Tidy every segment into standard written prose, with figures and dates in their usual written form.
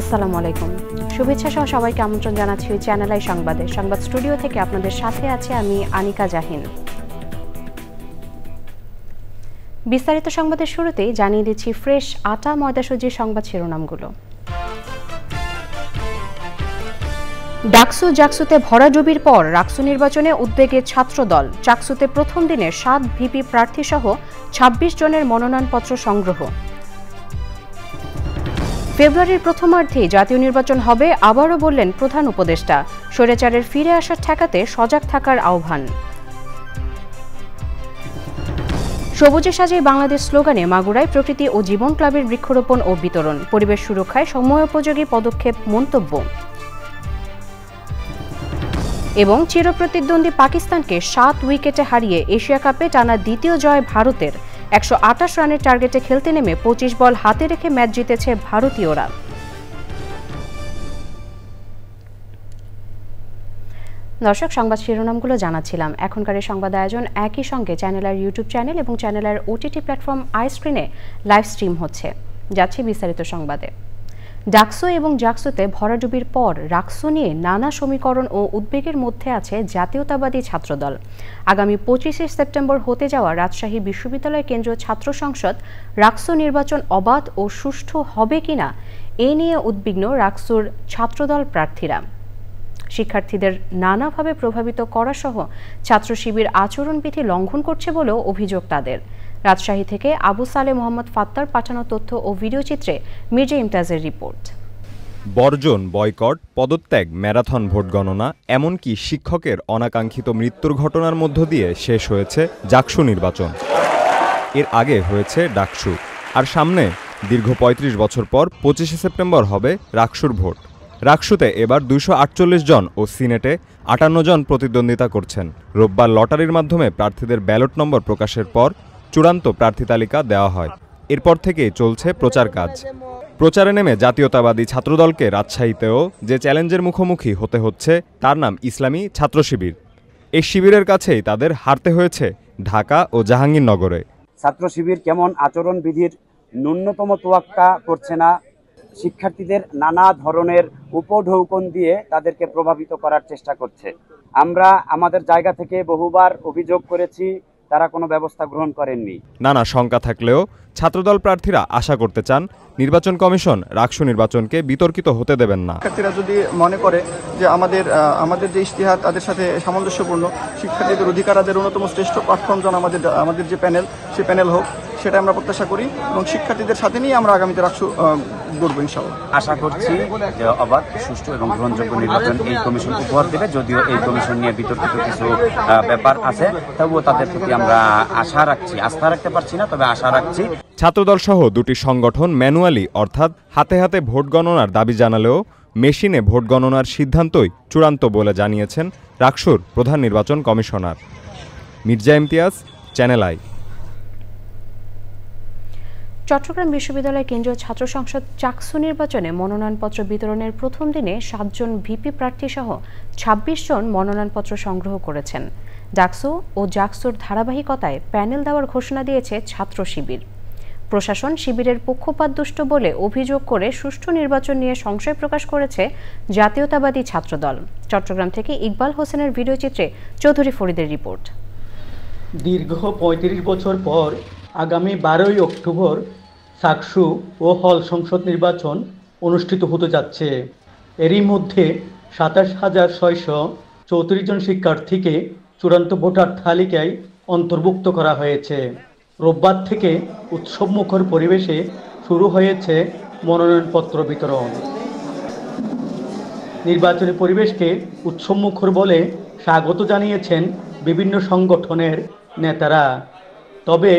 আসসালামু আলাইকুম। শুভেচ্ছা সহ সবাইকে আমন্ত্রণ জানাচ্ছি চ্যানেল আই সংবাদে। সংবাদ স্টুডিও থেকে আপনাদের সাথে আছি আমি আনিকা জাহিন। বিস্তারিত সংবাদের শুরুতেই জানিয়ে দিচ্ছি ফ্রেশ আটা ময়দাসজ্জির সংবাদ শিরোনামগুলো। ডাকসু জাকসুতে ভরাডুবির পর রাকসু নির্বাচনে উদ্বেগে ছাত্রদল। চাকসুতে প্রথম দিনে 7 ভিপি প্রার্থী সহ 26 জনের মনোনয়নপত্র সংগ্রহ। ফেব্রুয়ারির প্রথমার্ধে জাতীয় নির্বাচন হবে আবারও বললেন প্রধান উপদেষ্টা। স্বৈরাচারের ফিরে আসার ঠেকাতে সজাগ থাকার আহ্বান। সবুজে সাজিয়ে বাংলাদেশ স্লোগানে মাগুরায় প্রকৃতি ও জীবন ক্লাবের বৃক্ষরোপণ ও বিতরণ। পরিবেশ সুরক্ষায় সময়োপযোগী পদক্ষেপ মন্তব্য। এবং চিরপ্রতিদ্বন্দ্বী পাকিস্তানকে 7 উইকেটে হারিয়ে এশিয়া কাপে টানা দ্বিতীয় জয় ভারতের। 128 রানের টার্গেটে খেলতে নেমে 25 বল হাতে রেখে ম্যাচ জিতেছে ভারতীয়রা। দর্শক, সংবাদ শিরোনামগুলো জানাচ্ছিলাম। এখনকার এই সংবাদ আয়োজন একই সঙ্গে চ্যানেলের ইউটিউব চ্যানেল এবং চ্যানেলের ওটিটি প্ল্যাটফর্ম আইস্ক্রিনে লাইভ স্ট্রিম হচ্ছে। যাচ্ছে বিস্তারিত সংবাদে। ডাকসু এবং জাকসুতে ভরাডুবির পর রাকসু নিয়ে নানা সমীকরণ ও উদ্বেগের মধ্যে আছে জাতীয়তাবাদী ছাত্রদল। আগামী 25শে সেপ্টেম্বর হতে যাওয়া রাজশাহী বিশ্ববিদ্যালয় কেন্দ্রীয় ছাত্র সংসদ রাকসু নির্বাচন অবাধ ও সুষ্ঠু হবে কিনা এ নিয়ে উদ্বিগ্ন রাকসুর ছাত্রদল প্রার্থীরা। শিক্ষার্থীদের নানাভাবে প্রভাবিত করা সহ ছাত্র শিবির আচরণবিধি লঙ্ঘন করছে বলেও অভিযোগ তাদের। রাজশাহী থেকে আবু সালে মোহাম্মদ ফাত্তার পাঠানো তথ্য ও ভিডিওচিত্রে মির্জা ইমতাজের রিপোর্ট। বর্জন, বয়কট, পদত্যাগ, ম্যারাথন ভোট গণনা, এমনকি শিক্ষকের অনাকাঙ্ক্ষিত মৃত্যুর ঘটনার মধ্য দিয়ে শেষ হয়েছে জাকসু নির্বাচন। এর আগে হয়েছে ডাকসু, আর সামনে দীর্ঘ ৩৫ বছর পর 25শে সেপ্টেম্বর হবে রাকসুর ভোট। রাকসুতে এবার 248 জন ও সিনেটে 58 জন প্রতিদ্বন্দ্বিতা করছেন। রোববার লটারির মাধ্যমে প্রার্থীদের ব্যালট নম্বর প্রকাশের পর চূড়ান্ত প্রার্থী তালিকা দেওয়া হয়। এরপর থেকেই চলছে প্রচার কাজ। প্রচারে নেমে জাতীয়তাবাদী ছাত্রদলকে রাজশাহীতেও যে চ্যালেঞ্জের মুখোমুখি হতে হচ্ছে তার নাম ইসলামী ছাত্র শিবির। এই শিবিরের কাছেই তাদের হারতে হয়েছে ঢাকা ও জাহাঙ্গীরনগরে। ছাত্র শিবির কেমন আচরণবিধির ন্যূনতম তোয়াক্কা করছে না, শিক্ষার্থীদের নানা ধরনের উপঢৌকন দিয়ে তাদেরকে প্রভাবিত করার চেষ্টা করছে। আমরা আমাদের জায়গা থেকে বহুবার অভিযোগ করেছি, তারা কোনো ব্যবস্থা গ্রহণ করেননি। নানা শঙ্কা থাকলেও ছাত্রদল প্রার্থীরা আশা করতে চান নির্বাচন কমিশন রাকসু নির্বাচনকে বিতর্কিত হতে দেবেন না। শিক্ষার্থীরা যদি মনে করে যে আমাদের যে ইশতিহার তাদের সাথে সামঞ্জস্যপূর্ণ, শিক্ষার্থীদের অধিকার আদায়ের অন্যতম শ্রেষ্ঠ প্ল্যাটফর্ম যেন আমাদের যে প্যানেল, সেই প্যানেল হোক, সেটা আমরা প্রত্যাশা করি এবং শিক্ষার্থীদের সাথে নিয়ে আমরা আগামীতে রাকসু গড়ব ইনশাআল্লাহ। আশা করছি যে অবাধ, সুষ্ঠু এবং গ্রহণযোগ্য নির্বাচন এই কমিশন উপহার দেবে। যদিও এই কমিশন নিয়ে বিতর্কিত কিছু ব্যাপার আছে, তবুও তাদের প্রতি আমরা আশা রাখছি। আস্থা রাখতে পারছি না, তবে আশা রাখছি। ছাত্রদল সহ দুটি সংগঠন ম্যানুয়ালি অর্থাৎ হাতে হাতে ভোট গণনার দাবি জানালেও মেশিনে ভোট গণনার সিদ্ধান্তই চূড়ান্ত বলে জানিয়েছেন রাকসুর প্রধান নির্বাচন commissioner. Mirza Imtiaz, channel I. Chittagong বিশ্ববিদ্যালয় কেন্দ্রীয় ছাত্র সংসদ চাকসু নির্বাচনে মনোনয়নপত্র বিতরণের প্রথম দিনে 7 জন ভিপি প্রার্থী সহ 26 জন মনোনয়নপত্র সংগ্রহ করেছেন। ডাকসু ও জাকসুর ধারাবাহিকতায় প্যানেল দেওয়ার ঘোষণা দিয়েছে ছাত্র শিবির। প্রশাসন শিবিরের পক্ষপাতদুষ্ট বলে অভিযোগ করে সুষ্ঠু নির্বাচন নিয়ে সংশয় প্রকাশ করেছে জাতীয়তাবাদী ছাত্রদল। চট্টগ্রাম থেকে ইকবাল হোসেনের ভিডিওচিত্রে চৌধুরী ফরিদের রিপোর্ট। দীর্ঘ 35 বছর পর আগামী 12ই অক্টোবর চাকসু ও হল সংসদ নির্বাচন অনুষ্ঠিত হতে যাচ্ছে। এরই মধ্যে 27,634 জন শিক্ষার্থীকে চূড়ান্ত ভোটার তালিকায় অন্তর্ভুক্ত করা হয়েছে। রোববার থেকে উৎসবমুখর পরিবেশে শুরু হয়েছে মনোনয়নপত্র বিতরণ। নির্বাচনী পরিবেশকে উৎসবমুখর বলে স্বাগত জানিয়েছেন বিভিন্ন সংগঠনের নেতারা। তবে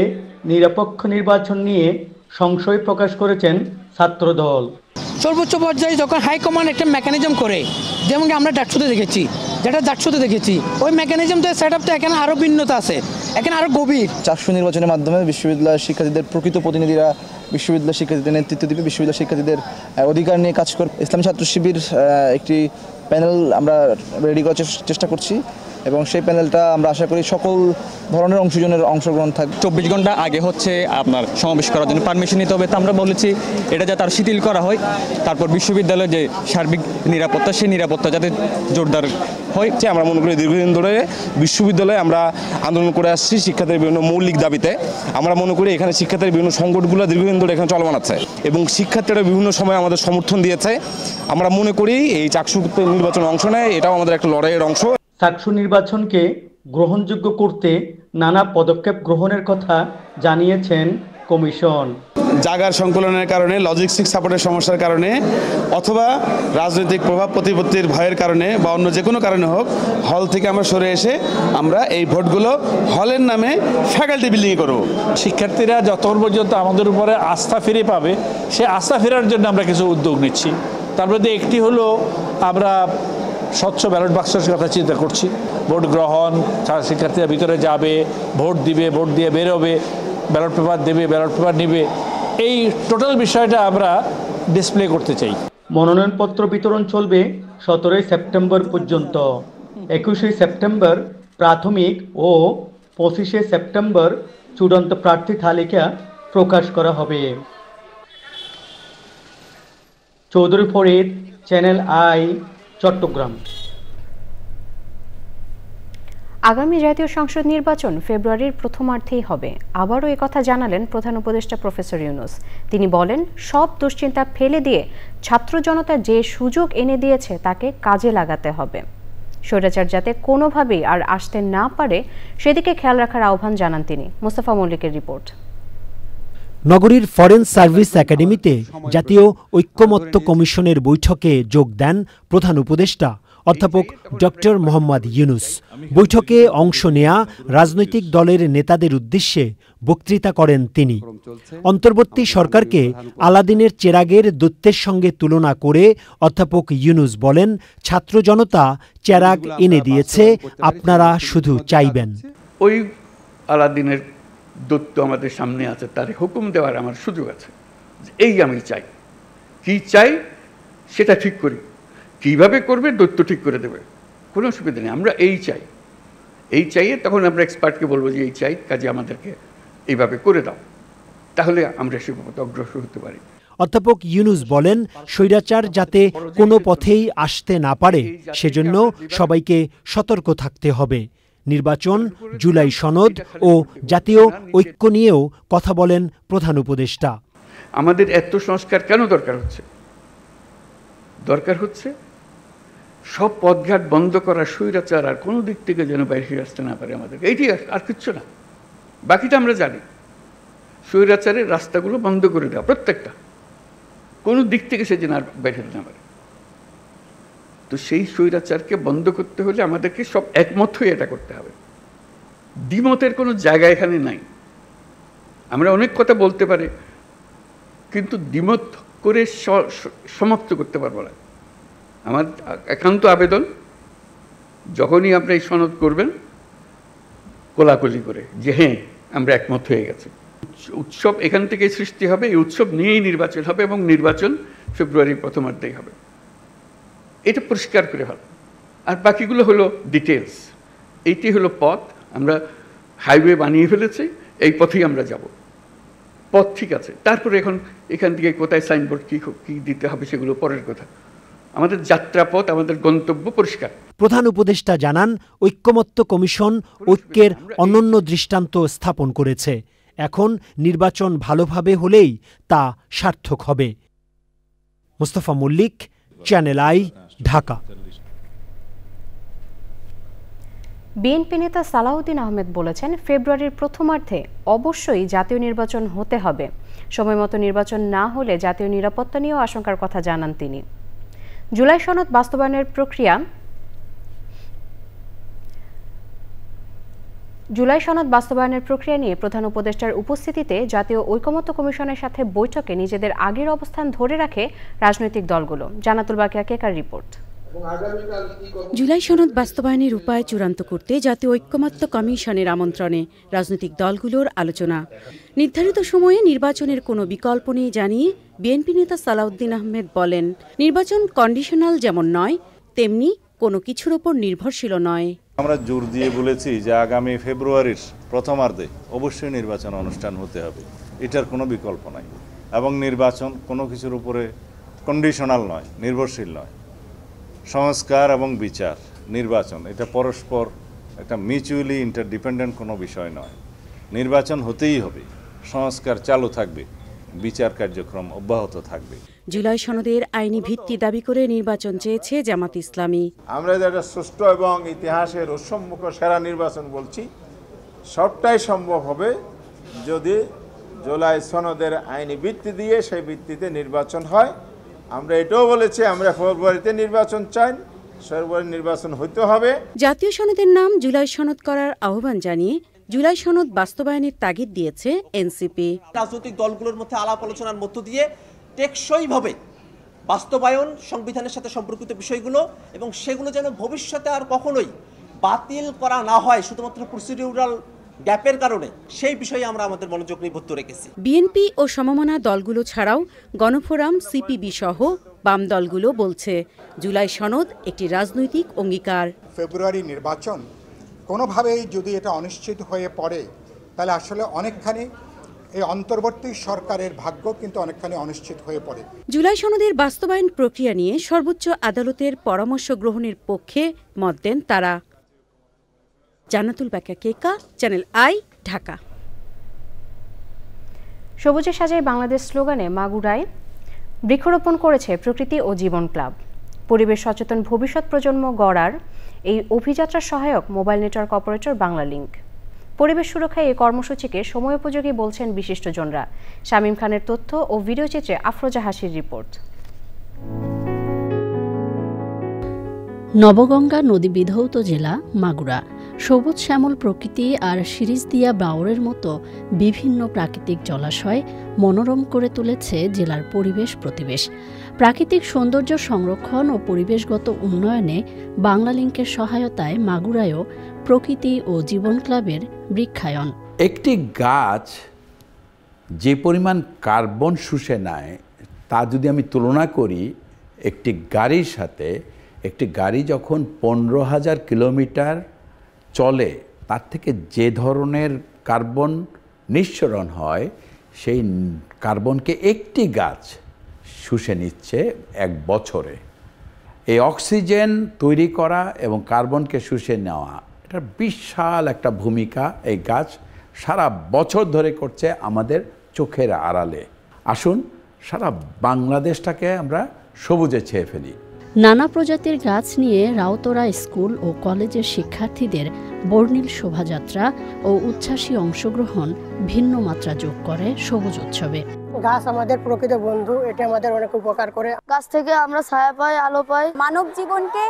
নিরপেক্ষ নির্বাচন নিয়ে সংশয় প্রকাশ করেছেন ছাত্রদল। সর্বোচ্চ পর্যায়ে যখন হাইকমান্ড একটা মেকানিজম করে, যেমন আমরা ডাকসুতে দেখেছি, ওই মেকানিজমটা সেট আপটা এখানে আরও ভিন্নতা আছে, এখানে আরও গভীর। চাকসু নির্বাচনের মাধ্যমে বিশ্ববিদ্যালয়ের শিক্ষার্থীদের প্রকৃত প্রতিনিধিরা বিশ্ববিদ্যালয় শিক্ষার্থীদের নেতৃত্ব দিবে, বিশ্ববিদ্যালয় শিক্ষার্থীদের অধিকার নিয়ে কাজ করবে। ইসলামী ছাত্র শিবির একটি প্যানেল আমরা রেডি করার চেষ্টা করছি এবং সেই প্যানেলটা আমরা আশা করি সকল ধরনের অংশগ্রহণ থাকবে। 24 ঘন্টা আগে হচ্ছে আপনার সমাবেশ করার জন্য পারমিশন নিতে হবে। তো আমরা বলেছি এটা যাতে আরও শিথিল করা হয়, তারপর বিশ্ববিদ্যালয়ের যে সার্বিক নিরাপত্তা, সেই নিরাপত্তা যাতে জোরদার হয়। আমরা মনে করি দীর্ঘদিন ধরে বিশ্ববিদ্যালয়ে আমরা আন্দোলন করে আসছি শিক্ষার্থীদের বিভিন্ন মৌলিক দাবিতে। আমরা মনে করি এখানে শিক্ষার্থীদের বিভিন্ন সংগঠনগুলো দীর্ঘদিন ধরে এখানে চলমান আছে এবং শিক্ষার্থীরা বিভিন্ন সময় আমাদের সমর্থন দিয়েছে। আমরা মনে করি এই চাকসু নির্বাচনে অংশ নেয়, এটাও আমাদের একটা লড়াইয়ের অংশ। চাকসু নির্বাচনকে গ্রহণযোগ্য করতে নানা পদক্ষেপ গ্রহণের কথা জানিয়েছেন কমিশন। জায়গার সংকলনের কারণে, লজিস্টিক সাপোর্টের সমস্যার কারণে অথবা রাজনৈতিক প্রভাব প্রতিপত্তির ভয়ের কারণে বা অন্য যে কোনো কারণে হোক, হল থেকে আমরা সরে এসে আমরা এই ভোটগুলো হলের নামে ফ্যাকাল্টি বিল্ডিং করব। শিক্ষার্থীরা যতক্ষণ পর্যন্ত আমাদের উপরে আস্থা ফিরে পাবে, সে আস্থা ফেরার জন্য আমরা কিছু উদ্যোগ নিচ্ছি। তার মধ্যে একটি হলো আমরা স্বচ্ছ ব্যালট বাক্সের কথা চিন্তা করছি। ভোট গ্রহণ, শিক্ষার্থীরা ভিতরে যাবে, ভোট দিবে, ভোট দিয়ে বেরোবে, ব্যালট পেপার দেবে, ব্যালট পেপার নিবে, এই টোটাল বিষয়টা আমরা ডিসপ্লে করতে চাই। মনোনয়নপত্র বিতরণ চলবে 17 সেপ্টেম্বর পর্যন্ত। 21 সেপ্টেম্বর প্রাথমিক ও 25 সেপ্টেম্বর চূড়ান্ত প্রার্থী তালিকা প্রকাশ করা হবে। Chowdhury Farid, channel I, Chittagong. আগামী জাতীয় সংসদ নির্বাচন ফেব্রুয়ারির প্রথমার্ধেই হবে। আবারও একথা জানালেন প্রধান উপদেষ্টা প্রফেসর ইউনূস। তিনি বলেন, সব দুশ্চিন্তা ফেলে দিয়ে ছাত্র জনতা যে সুযোগ এনে দিয়েছে তাকে কাজে লাগাতে হবে। স্বৈরাচার যাতে কোনোভাবেই আর আসতে না পারে সেদিকে খেয়াল রাখার আহ্বান জানান তিনি। মোস্তফা মল্লিকের রিপোর্ট। নগরীর ফরেন সার্ভিস একাডেমিতে জাতীয় ঐক্যমত্য কমিশনের বৈঠকে যোগ দেন প্রধান উপদেষ্টা অধ্যাপক ডক্টর মোহাম্মদ ইউনূস। বৈঠকে অংশ নেয়া রাজনৈতিক দলের নেতাদের উদ্দেশ্যে বক্তৃতা করেন তিনি। অন্তর্বর্তী সরকারকে আলাদিনের চেরাগের দৈত্যের সঙ্গে তুলনা করে অধ্যাপক ইউনূস বলেন, ছাত্র জনতা চেরাগ এনে দিয়েছে, আপনারা শুধু চাইবেন। ওই আলাদিনের দৈত্য আমাদের সামনে আছে, তার হুকুম দেওয়ার আমার সুযোগ আছে। এই আমি চাই, কি চাই সেটা ঠিক করি, কিভাবে করবে দৈত্য ঠিক করে দেবে, কোনো অসুবিধা নেই। আমরা এই চাই, এই চাইয়ে তখন আমরা এক্সপার্টকে বলবো যে এই চাই, কাজে আমাদেরকে এইভাবে করে দাও, তাহলে আমরা সে পথে অগ্রসর হতে পারি। অধ্যাপক ইউনূস বলেন, স্বৈরাচার যাতে কোনো পথেই আসতে না পারে সেজন্য সবাইকে সতর্ক থাকতে হবে। নির্বাচন, জুলাই সনদ ও জাতীয় ঐক্য নিয়েও কথা বলেন প্রধান উপদেষ্টা। আমাদের এত সংস্কার কেন দরকার হচ্ছে? দরকার হচ্ছে সব পথঘাট বন্ধ করা, স্বৈরাচার আর কোনো দিক থেকে যেন বাইরে আসতে না পারে আমাদের। এইটি আর কিচ্ছু না, বাকিটা আমরা জানি। স্বৈরাচারের রাস্তাগুলো বন্ধ করে দেওয়া, প্রত্যেকটা, কোনো দিক থেকে সে যেন আর বাইরে না পারে। তো সেই স্বৈরাচারকে বন্ধ করতে হলে আমাদেরকে সব একমত হয়ে এটা করতে হবে। দ্বিমতের কোনো জায়গা এখানে নাই। আমরা অনেক কথা বলতে পারি, কিন্তু দ্বিমত করে সমাপ্ত করতে পারবো না। আমার একান্ত আবেদন, যখনই আপনি এই সনদ করবেন, কোলাকুলি করে যে হ্যাঁ আমরা একমত হয়ে গেছি। উৎসব এখান থেকে সৃষ্টি হবে, এই উৎসব নিয়েই নির্বাচন হবে এবং নির্বাচন ফেব্রুয়ারির প্রথমার্ধেই হবে। এটা পরিষ্কার করে হবে। আর বাকিগুলো হলো ডিটেলস। এইটি হলো পথ। আমরা হাইওয়ে বানিয়ে ফেলেছি, এই পথেই আমরা যাব। পথ ঠিক আছে, তারপরে এখন এখান থেকে কোথায় সাইনবোর্ড কী দিতে হবে সেগুলো পরের কথা। আমাদের যাত্রাপথ, আমাদের গন্তব্য পরিষ্কার। প্রধান উপদেষ্টা জানান, ঐক্যমত্য কমিশন ঐক্যের অনন্য দৃষ্টান্ত স্থাপন করেছে। এখন নির্বাচন ভালোভাবে হলেই তা সার্থক হবে। Mostafa Mallik, channel I, Dhaka. BNP নেতা সালাউদ্দিন আহমেদ বলেছেন, ফেব্রুয়ারির প্রথমার্ধে অবশ্যই জাতীয় নির্বাচন হতে হবে। সময়মতো নির্বাচন না হলে জাতীয় নিরাপত্তা নিয়েও আশঙ্কার কথা জানান তিনি। জুলাই সনদ বাস্তবায়নের প্রক্রিয়া নিয়ে প্রধান উপদেষ্টার উপস্থিতিতে জাতীয় ঐকমত্য কমিশনের সাথে বৈঠকে নিজেদের আগের অবস্থান ধরে রাখে রাজনৈতিক দলগুলো। জান্নাতুল বাকিয়া কেকার রিপোর্ট। জুলাই সনদ বাস্তবায়নের উপায় চূড়ান্ত করতে জাতীয় ঐক্যমত্য কমিশনের আমন্ত্রণে রাজনৈতিক দলগুলোর আলোচনা। নির্ধারিত সময়ে নির্বাচনের কোনো বিকল্প নেই জানিয়ে বিএনপি নেতা সালাউদ্দিন আহমেদ বলেন, নির্বাচন কন্ডিশনাল যেমন নয়, তেমনি কোনো কিছুর ওপর নির্ভরশীল নয়। আমরা জোর দিয়ে বলেছি যে আগামী ফেব্রুয়ারির প্রথমার্ধে অবশ্যই নির্বাচন অনুষ্ঠান হতে হবে, এটার কোনো বিকল্প নাই। এবং নির্বাচন কোনো কিছুর উপরে কন্ডিশনাল নয়, নির্ভরশীল নয়। সংস্কার এবং বিচার, নির্বাচন এটা পরস্পর একটা মিউচুয়ালি ইন্টারডিপেন্ডেন্ট কোনো বিষয় নয়। নির্বাচন হতেই হবে, সংস্কার চালু থাকবে, বিচার কার্যক্রম অব্যাহত থাকবে। জুলাই সনদের আইনি ভিত্তি দাবি করে নির্বাচন চেয়েছে জামাত ইসলামী। আমরা যেটা সুষ্ঠু এবং ইতিহাসের উৎসম্মুখ সেরা নির্বাচন বলছি, সবটাই সম্ভব হবে যদি জুলাই সনদের আইনি ভিত্তি দিয়ে সেই ভিত্তিতে নির্বাচন হয়। আমরা এটাও বলেছি আমরা ফেব্রুয়ারিতে নির্বাচন চাই, ফেব্রুয়ারি নির্বাচন হইতে হবে। জাতীয় সনদের নাম জুলাই সনদ করার আহ্বান জানিয়ে জুলাই সনদ বাস্তবায়নের তাগিদ দিয়েছে এনসিপি। রাজনৈতিক দলগুলোর মধ্যে আলাপ আলোচনার মধ্য দিয়ে টেকসইভাবে বাস্তবায়ন, সংবিধানের সাথে সম্পর্কিত বিষয়গুলো এবং সেগুলো যেন ভবিষ্যতে আর কখনোই বাতিল করা না হয় শুধুমাত্র প্রসিডিউরাল গ্যাপের কারণে, সেই বিষয়ে আমরা আমাদের মনোযোগ নিবদ্ধ রেখেছি। বিএনপি ও সমমনা দলগুলো ছাড়াও গণফোরাম, সিপিবি সহ বাম দলগুলো বলছে জুলাই সনদ একটি রাজনৈতিক অঙ্গীকার। ফেব্রুয়ারি নির্বাচন কোনোভাবেই যদি এটা অনিশ্চিত হয়ে পড়ে তাহলে আসলে অনেকখানি এই অন্তর্বর্তী সরকারের ভাগ্য কিন্তু অনেকখানি অনিশ্চিত হয়ে পড়ে। জুলাই সনদের বাস্তবায়ন প্রক্রিয়া নিয়ে সর্বোচ্চ আদালতের পরামর্শ গ্রহণের পক্ষে মত দেন তারা। জান্নাতুল বাকা কেকা, চ্যানেল আই, ঢাকা। সবুজে সাজায় বাংলাদেশ স্লোগানে মাগুরায় বৃক্ষরোপণ করেছে প্রকৃতি ও জীবন ক্লাব। পরিবেশ সচেতন ভবিষ্যৎ প্রজন্ম গড়ার এই অভিযাত্রার সহায়ক মোবাইল নেটওয়ার্ক অপারেটর বাংলালিংক। পরিবেশ সুরক্ষায় এই কর্মসূচিকে সময়োপযোগী বলছেন বিশিষ্টজনরা। শামীম খানের তথ্য ও ভিডিওচিত্রে আফরোজা হাসির রিপোর্ট। নবগঙ্গা নদী বিধৌত জেলা মাগুরা। সবুজ শ্যামল প্রকৃতি আর সিরিজদিয়া বাওরের মতো বিভিন্ন প্রাকৃতিক জলাশয় মনোরম করে তুলেছে জেলার পরিবেশ প্রতিবেশ। প্রাকৃতিক সৌন্দর্য সংরক্ষণ ও পরিবেশগত উন্নয়নে বাংলালিংকের সহায়তায় মাগুরায়ও প্রকৃতি ও জীবন ক্লাবের বৃক্ষায়ন। একটি গাছ যে পরিমাণ কার্বন শুষে নেয় তা যদি আমি তুলনা করি একটি গাড়ির সাথে, একটি গাড়ি যখন 15,000 কিলোমিটার চলে তার থেকে যে ধরনের কার্বন নিঃসরণ হয় সেই কার্বনকে একটি গাছ শুষে নিচ্ছে এক বছরে। এই অক্সিজেন তৈরি করা এবং কার্বনকে শুষে নেওয়া এটা বিশাল একটা ভূমিকা এই গাছ সারা বছর ধরে করছে আমাদের চোখের আড়ালে। আসুন সারা বাংলাদেশটাকে আমরা সবুজে ছেয়ে ফেলি। নানা প্রজাতির গাছ নিয়ে রাউতরা স্কুল ও কলেজের শিক্ষার্থীদের বর্ণিল শোভাযাত্রা ও উচ্ছ্বাসী অংশগ্রহণ ভিন্ন মাত্রা যোগ করে সবুজ উৎসবে। গাছ আমাদের প্রকৃত বন্ধু, এটা আমাদের অনেক উপকার করে। গাছ থেকে আমরা ছায়া পাই, আলো পাই। মানব জীবনকে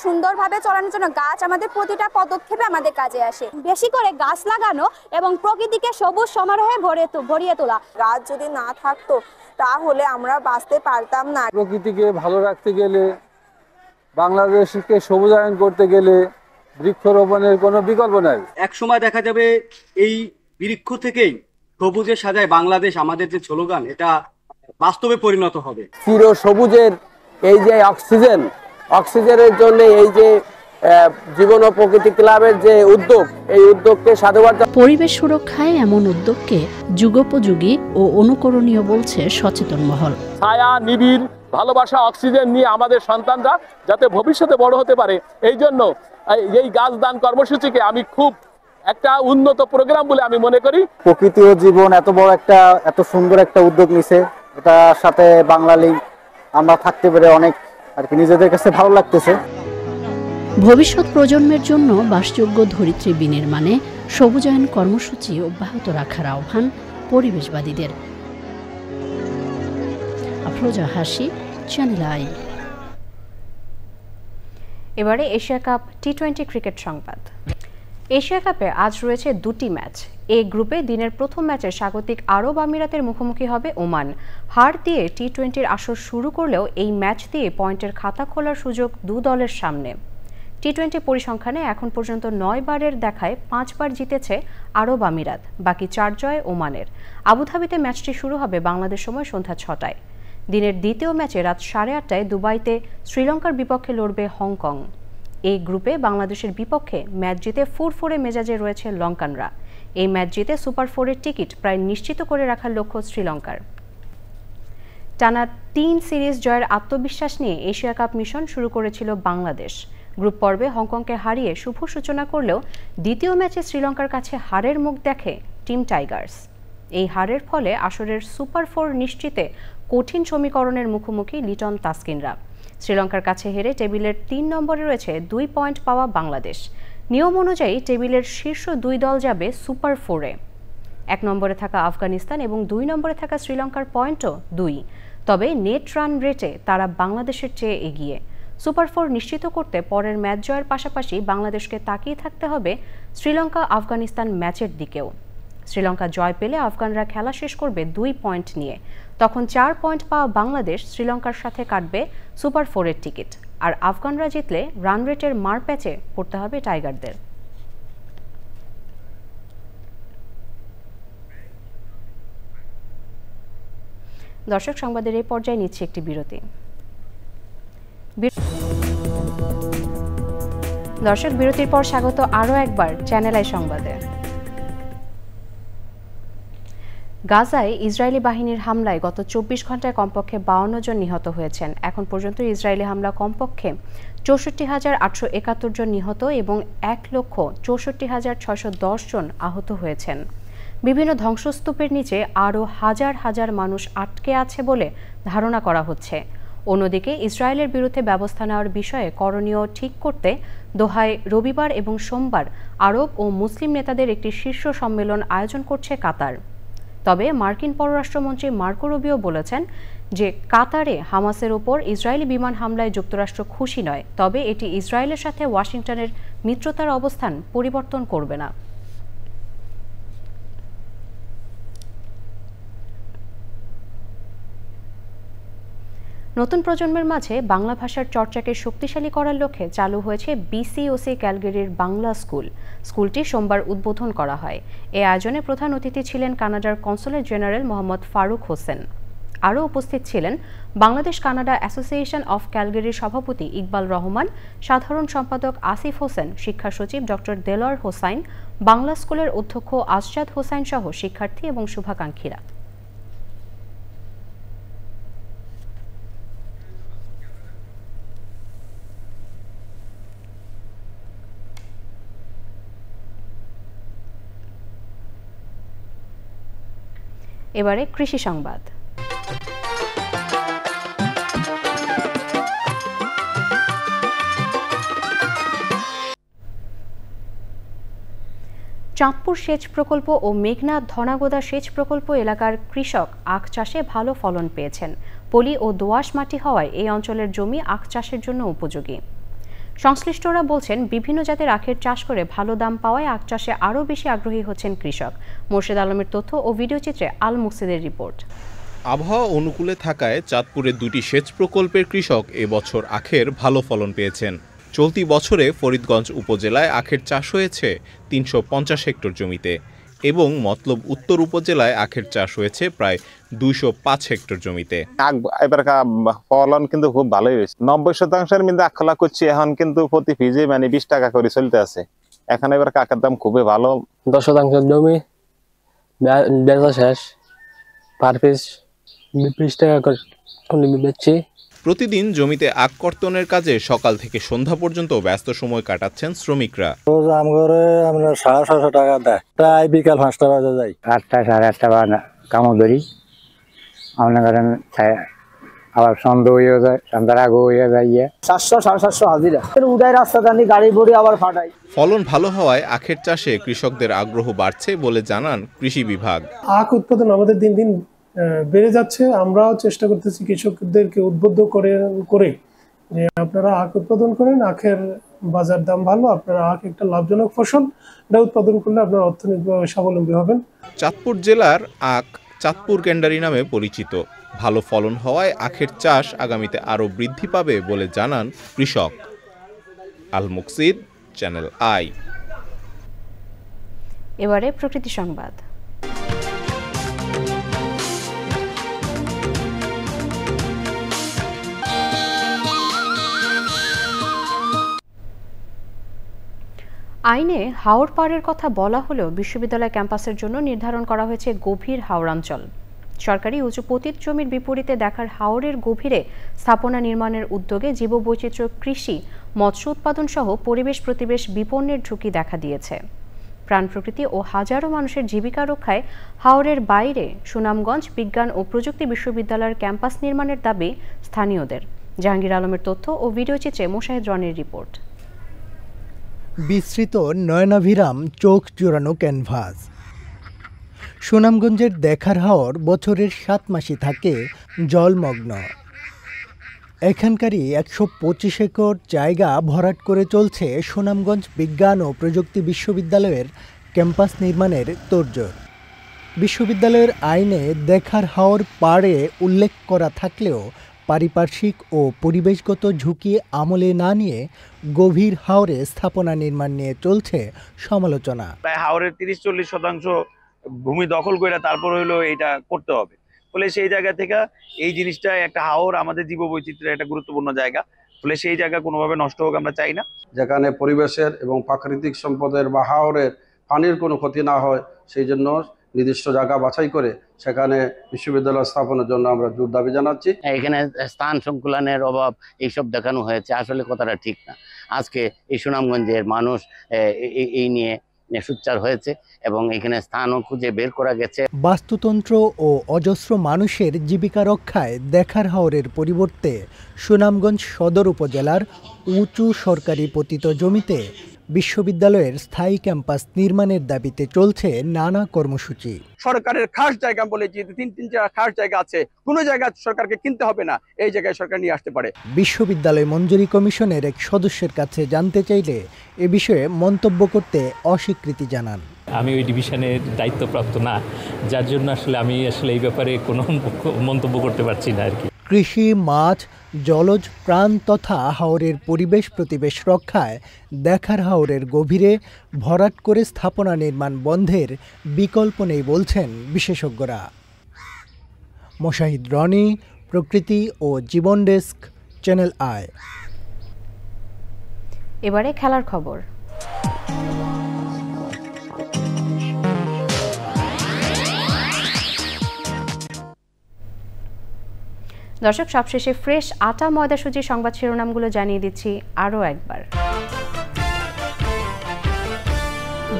সুন্দরভাবে চলানোর জন্য গাছ আমাদের প্রতিটা পদক্ষেপে আমাদের কাজে আসে। বেশি করে গাছ লাগানো এবং প্রকৃতিকে সবুজ সমারোহে ভরিয়ে তোলা। গাছ যদি না থাকতো তাহলে আমরা বাঁচতে পারতাম না। প্রকৃতিকে ভালো রাখতে গেলে, বাংলাদেশকে সবুজায়ন করতে গেলে বৃক্ষরোপণের কোনো বিকল্প নাই। এক সময় দেখা যাবে এই বৃক্ষ থেকেই সবুজে সাজায় বাংলাদেশ আমাদের যে স্লোগান এটা বাস্তবে পরিণত হবে। পুরো সবুজের এই যে অক্সিজেনের জন্য এই যে জীবন ও প্রকৃতি ক্লাবের যে উদ্যোগ, এই উদ্যোগকে সাধুবাদ। পরিবেশ সুরক্ষায় এমন উদ্যোগকে যুগোপযোগী ও অনুকরণীয় বলছে সচেতন মহল। ছায়া, নিবিড়, ভালোবাসা, অক্সিজেন নিয়ে আমাদের সন্তানরা যাতে ভবিষ্যতে বড় হতে পারে, এই জন্য এই গাছ দান কর্মসূচিকে আমি খুব একটা উন্নত প্রোগ্রাম বলে আমি মনে করি। প্রকৃতি ও জীবন এত বড় একটা এত সুন্দর একটা উদ্যোগ নিছে, এটার সাথে বাংলালিংক আমরা থাকতে পেরে অনেক আর কি নিজেদের কাছে ভালো লাগতেছে। ভবিষ্যৎ প্রজন্মের জন্য বাসযোগ্য ধরিত্রী বিনির্মাণে সবুজায়ন কর্মসূচি অব্যাহত রাখার আহ্বান পরিবেশবাদীদের। আফরোজা হাসি, চ্যানেল আই। এবারে এশিয়া কাপ টি-20 ক্রিকেট সংবাদ। এশিয়া কাপে আজ রয়েছে দুটি ম্যাচ। এ গ্রুপে দিনের প্রথম ম্যাচে স্বাগতিক আরব আমিরাতের মুখোমুখি হবে ওমান। হার দিয়ে টি-20 আসর শুরু করলেও এই ম্যাচ দিয়ে পয়েন্টের খাতা খোলার সুযোগ দু দলের সামনে। টি-20 পরিসংখ্যানে এখন পর্যন্ত 9 বারের দেখায় 5 বার জিতেছে আরব আমিরাত, বাকি 4 জয় ওমানের। আবুধাবিতে ম্যাচটি শুরু হবে বাংলাদেশ সময় সন্ধ্যা 6টায়। দিনের দ্বিতীয় ম্যাচে রাত 8:30টায় দুবাইতে শ্রীলঙ্কার বিপক্ষে লড়বে হংকং। এই গ্রুপে বাংলাদেশের বিপক্ষে ম্যাচ জিতে ফুরফুরে মেজাজে রয়েছে লঙ্কানরা। এই ম্যাচ জিতে সুপার 4-এর টিকিট প্রায় নিশ্চিত করে রাখার লক্ষ্য শ্রীলঙ্কার। টানা 3 সিরিজ জয়ের আত্মবিশ্বাস নিয়ে এশিয়া কাপ মিশন শুরু করেছিল বাংলাদেশ। গ্রুপ পর্বে হংকংকে হারিয়ে শুভ সূচনা করলেও দ্বিতীয় ম্যাচে শ্রীলঙ্কার কাছে হারের মুখ দেখে টিম টাইগার্স। এই হারের ফলে আসরের সুপার 4 নিশ্চিতে কঠিন সমীকরণের মুখোমুখি লিটন তাসকিনরা। শ্রীলঙ্কার কাছে হেরে টেবিলের 3 নম্বরে রয়েছে 2 পয়েন্ট পাওয়া বাংলাদেশ। নিয়ম অনুযায়ী টেবিলের শীর্ষ 2 দল যাবে সুপার 4-এ। 1 নম্বরে থাকা আফগানিস্তান এবং 2 নম্বরে থাকা শ্রীলঙ্কার পয়েন্টও 2। তবে নেট রান রেটে তারা বাংলাদেশের চেয়ে এগিয়ে। সুপার 4 নিশ্চিত করতে পরের ম্যাচ জয়ের পাশাপাশি বাংলাদেশকে তাকিয়ে থাকতে হবে শ্রীলঙ্কা আফগানিস্তান ম্যাচের দিকেও। শ্রীলঙ্কা জয় পেলে আফগানরা খেলা শেষ করবে 2 পয়েন্ট নিয়ে। তখন 4 পয়েন্ট পাওয়া বাংলাদেশ শ্রীলঙ্কার সাথে কাটবে সুপার 4-এর টিকিট। আর আফগানরা জিতলে রান রেটের মারপ্যাচে পড়তে হবে টাইগারদের। দর্শক, সংবাদের এই পর্যায়ে নিচ্ছে একটি বিরতি। দর্শক, বিরতির পর স্বাগত আরও একবার চ্যানেল আই সংবাদে। গাজায় ইসরায়েলি বাহিনীর হামলায় গত 24 ঘন্টায় কমপক্ষে 52 জন নিহত হয়েছেন। এখন পর্যন্ত ইসরায়েলি হামলা কমপক্ষে 64,871 জন নিহত এবং 1,64,610 জন আহত হয়েছেন। বিভিন্ন ধ্বংসস্তূপের নিচে আরও হাজার হাজার মানুষ আটকে আছে বলে ধারণা করা হচ্ছে। অন্যদিকে ইসরায়েলের বিরুদ্ধে ব্যবস্থা নেওয়ার বিষয়ে করণীয় ঠিক করতে দোহায় রবিবার এবং সোমবার আরব ও মুসলিম নেতাদের একটি শীর্ষ সম্মেলন আয়োজন করছে কাতার। তবে মার্কিন পররাষ্ট্রমন্ত্রী মার্কো রুবিও বলেছেন যে কাতারে হামাসের ওপর ইসরায়েলি বিমান হামলায় যুক্তরাষ্ট্র খুশি নয়, তবে এটি ইসরায়েলের সাথে ওয়াশিংটনের মিত্রতার অবস্থান পরিবর্তন করবে না। নতুন প্রজন্মের মাঝে বাংলা ভাষার চর্চাকে শক্তিশালী করার লক্ষ্যে চালু হয়েছে বিসিওসি ক্যালগেরির বাংলা স্কুল। স্কুলটি সোমবার উদ্বোধন করা হয়। এই আয়োজনে প্রধান অতিথি ছিলেন কানাডার কনসুলেট জেনারেল মোহাম্মদ ফারুক হোসেন। আরও উপস্থিত ছিলেন বাংলাদেশ কানাডা অ্যাসোসিয়েশন অফ ক্যালগেরির সভাপতি ইকবাল রহমান, সাধারণ সম্পাদক আসিফ হোসেন, শিক্ষা সচিব ডক্টর দেলোয়ার হোসাইন, বাংলা স্কুলের অধ্যক্ষ আসজাদ হোসাইন সহ শিক্ষার্থী এবং শুভাকাঙ্ক্ষীরা। এবারে কৃষি সংবাদ। চাঁদপুর সেচ প্রকল্প ও মেঘনা ধনাগোদা সেচ প্রকল্প এলাকার কৃষক আখ চাষে ভালো ফলন পেয়েছেন। পলি ও দোআঁশ মাটি হওয়ায় এই অঞ্চলের জমি আখ চাষের জন্য উপযোগী। সংশ্লিষ্টরা বলছেন, বিভিন্ন জাতের আখের চাষ করে ভালো দাম পাওয়ায় আখ চাষে আরও বেশি আগ্রহী হচ্ছেন কৃষক। মোর্শেদ আলমের তথ্য ও ভিডিও চিত্রে আল মুকসিদের রিপোর্ট। আবহাওয়া অনুকূলে থাকায় চাঁদপুরের 2টি সেচ প্রকল্পের কৃষক এবছর আখের ভালো ফলন পেয়েছেন। চলতি বছরে ফরিদগঞ্জ উপজেলায় আখের চাষ হয়েছে 350 হেক্টর জমিতে এবং মতলব উত্তর উপজেলায় আখের চাষ হয়েছে প্রায় 205 হেক্টর জমিতে। এবার ফলন কিন্তু খুব ভালোই হয়েছে। 90% মধ্যে আখ খোলা করছি, এখন কিন্তু প্রতি পিজে মানে 20 টাকা করে চলতে আছে। এখন এবার কাকের দাম খুবই ভালো। 10% জমি বেচা শেষ, পার পিস 20 টাকা করে বেচছি। প্রতিদিন জমিতে আখ কর্তনের কাজে সকাল থেকে সন্ধ্যা পর্যন্ত ব্যস্ত সময় কাটাচ্ছেন শ্রমিকরা। রোজ আমগরে আমরা 750 টাকা দেয়, প্রায় বিকাল 5টা বাজে যাই। 8টা 8:30 বাজে কামো ধরি, আমরা করেন আবার সন্ধ্যা হয়ে যায়, সন্ধ্যার আগে হয়ে যায় 700 750 হাজিরা। উড়াই রাস্তা জানি গাড়ি ভরি আবার ফাটাই। ফলন ভালো হওয়ায় আখের চাষে কৃষকদের আগ্রহ বাড়ছে বলে জানান কৃষি বিভাগ। আখ উৎপাদন আমাদের দিন দিন বেড়ে যাচ্ছে। আমরাও চেষ্টা করতেছি কৃষকদেরকে উদ্বুদ্ধ করে যে আপনারা আখ উৎপাদন করেন, আখের বাজার দাম ভালো, আপনারা আখ একটা লাভজনক ফসল, এটা উৎপাদন করলে আপনারা অর্থনৈতিকভাবে স্বাবলম্বী হবেন। চাঁদপুর জেলার আখ চাঁদপুর ক্যান্ডারি নামে পরিচিত। ভালো ফলন হওয়ায় আখের চাষ আগামীতে আরও বৃদ্ধি পাবে বলে জানান কৃষক। আল মুকসিদ, চ্যানেল আই। এবারে প্রকৃতি সংবাদ। আইনে হাওর পাড়ের কথা বলা হলেও বিশ্ববিদ্যালয় ক্যাম্পাসের জন্য নির্ধারণ করা হয়েছে গভীর হাওরাঞ্চল। সরকারি উঁচু পতিত জমির বিপরীতে দেখার হাওরের গভীরে স্থাপনা নির্মাণের উদ্যোগে জীববৈচিত্র্য, কৃষি, মৎস্য উৎপাদন সহ পরিবেশ প্রতিবেশ বিপন্নের ঝুঁকি দেখা দিয়েছে। প্রাণ প্রকৃতি ও হাজারো মানুষের জীবিকা রক্ষায় হাওরের বাইরে সুনামগঞ্জ বিজ্ঞান ও প্রযুক্তি বিশ্ববিদ্যালয়ের ক্যাম্পাস নির্মাণের দাবি স্থানীয়দের। জাহাঙ্গীর আলমের তথ্য ও ভিডিওচিত্রে মোশাহিদ রনির রিপোর্ট। বিস্তৃত নয়নাভিরাম চোখ জোড়ানো ক্যানভাস। সুনামগঞ্জের দেখার হাওর বছরের 7 মাসই থাকে জলমগ্ন। এখানকারই 125 একর জায়গা ভরাট করে চলছে সুনামগঞ্জ বিজ্ঞান ও প্রযুক্তি বিশ্ববিদ্যালয়ের ক্যাম্পাস নির্মাণের তোড়জোড়। বিশ্ববিদ্যালয়ের আইনে দেখার হাওর পাড়ে উল্লেখ করা থাকলেও পারিপার্শ্বিক ও পরিবেশগত ঝুঁকি আমলে না নিয়ে গভীর হাওরে স্থাপনা নির্মাণ নিয়ে চলছে সমালোচনা। প্রায় হাওরের 30-40% ভূমি দখল করে তারপর হইলো এটা করতে হবে। ফলে সেই জায়গা থেকে এই জিনিসটা একটা হাওর আমাদের জীববৈচিত্র্যের একটা গুরুত্বপূর্ণ জায়গা, ফলে সেই জায়গা কোনোভাবে নষ্ট হোক আমরা চাই না। যেখানে পরিবেশের এবং প্রাকৃতিক সম্পদের বা হাওরের পানির কোনো ক্ষতি না হয় সেই জন্য নির্দিষ্ট জায়গা বাছাই করে সেখানে বিশ্ববিদ্যালয় স্থাপনের জন্য আমরা জোর দাবি জানাচ্ছি। এখানে স্থান সংকুলনের অভাব এইসব দেখানো হয়েছে, আসলে কথাটা ঠিক না। আজকে এই সুনামগঞ্জের মানুষ এই নিয়ে সোচ্চার হয়েছে এবং এখানে স্থানও খুঁজে বের করা গেছে। বাস্তুতন্ত্র ও অজস্র মানুষের জীবিকা রক্ষায় দেখার হাওরের পরিবর্তে সুনামগঞ্জ সদর উপজেলার উঁচু সরকারি পতিত জমিতে বিশ্ববিদ্যালয়ের স্থায়ী ক্যাম্পাস নির্মাণের দাবিতে চলছে নানা কর্মসূচি। সরকারের খাস জায়গা বলে যে 3-4 খাস জায়গা আছে, কোনো জায়গা সরকারকে কিনতে হবে না, এই জায়গায় সরকার নিয়ে আসতে পারে। বিশ্ববিদ্যালয় মঞ্জুরি কমিশনের এক সদস্যের কাছে জানতে চাইলে এ বিষয়ে মন্তব্য করতে অস্বীকৃতি জানান। আমি ওই ডিভিশনের দায়িত্বপ্রাপ্ত না, যার জন্য আমি এই ব্যাপারে কোনো মন্তব্য করতে পারছি না আর কি। কৃষি, মাছ, জলজ প্রাণ তথা হাওরের পরিবেশ প্রতিবেশ রক্ষায় দেখার হাওরের গভীরে ভরাট করে স্থাপনা নির্মাণ বন্ধের বিকল্প নেই বলছেন বিশেষজ্ঞরা। মোশাহিদ রনি, প্রকৃতি ও জীবন ডেস্ক, চ্যানেল আই। এবারে খেলার খবর। দর্শক, সবশেষে ফ্রেশ আটা ময়দা সুজি সংবাদ শিরোনামগুলো জানিয়ে দিচ্ছি আরও একবার।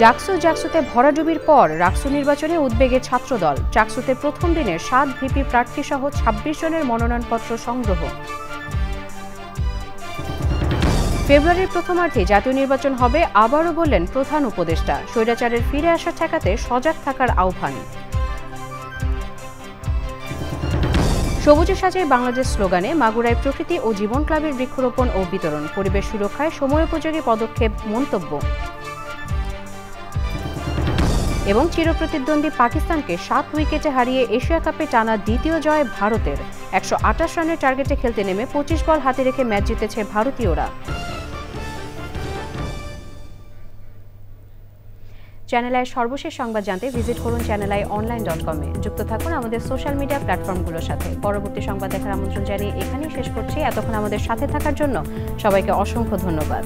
ডাকসুতে ভরাডুবির পর রাকসু নির্বাচনে উদ্বেগে ছাত্রদল। ডাকসুতে প্রথম দিনে 7 ভিপি প্রার্থী সহ 26 জনের মনোনয়নপত্র সংগ্রহ। ফেব্রুয়ারির প্রথমার্ধে জাতীয় নির্বাচন হবে আবারও বললেন প্রধান উপদেষ্টা। স্বৈরাচারের ফিরে আসা ঠেকাতে সজাগ থাকার আহ্বান। সবুজে সাজায় বাংলাদেশ স্লোগানে মাগুরায় প্রকৃতি ও জীবন ক্লাবের বৃক্ষরোপণ ও বিতরণ। পরিবেশ সুরক্ষায় সময়োপযোগী পদক্ষেপ মন্তব্য। এবং চিরপ্রতিদ্বন্দ্বী পাকিস্তানকে 7 উইকেটে হারিয়ে এশিয়া কাপে টানা দ্বিতীয় জয় ভারতের। 128 রানের টার্গেটে খেলতে নেমে 25 বল হাতে রেখে ম্যাচ জিতেছে ভারতীয়রা। চ্যানেল আইয়ের সর্বশেষ সংবাদ জানতে ভিজিট করুন channelionline.com এ। যুক্ত থাকুন আমাদের সোশ্যাল মিডিয়া প্ল্যাটফর্মগুলোর সাথে। পরবর্তী সংবাদ দেখার আমন্ত্রণ জানিয়ে এখানেই শেষ করছি। এতক্ষণ আমাদের সাথে থাকার জন্য সবাইকে অসংখ্য ধন্যবাদ।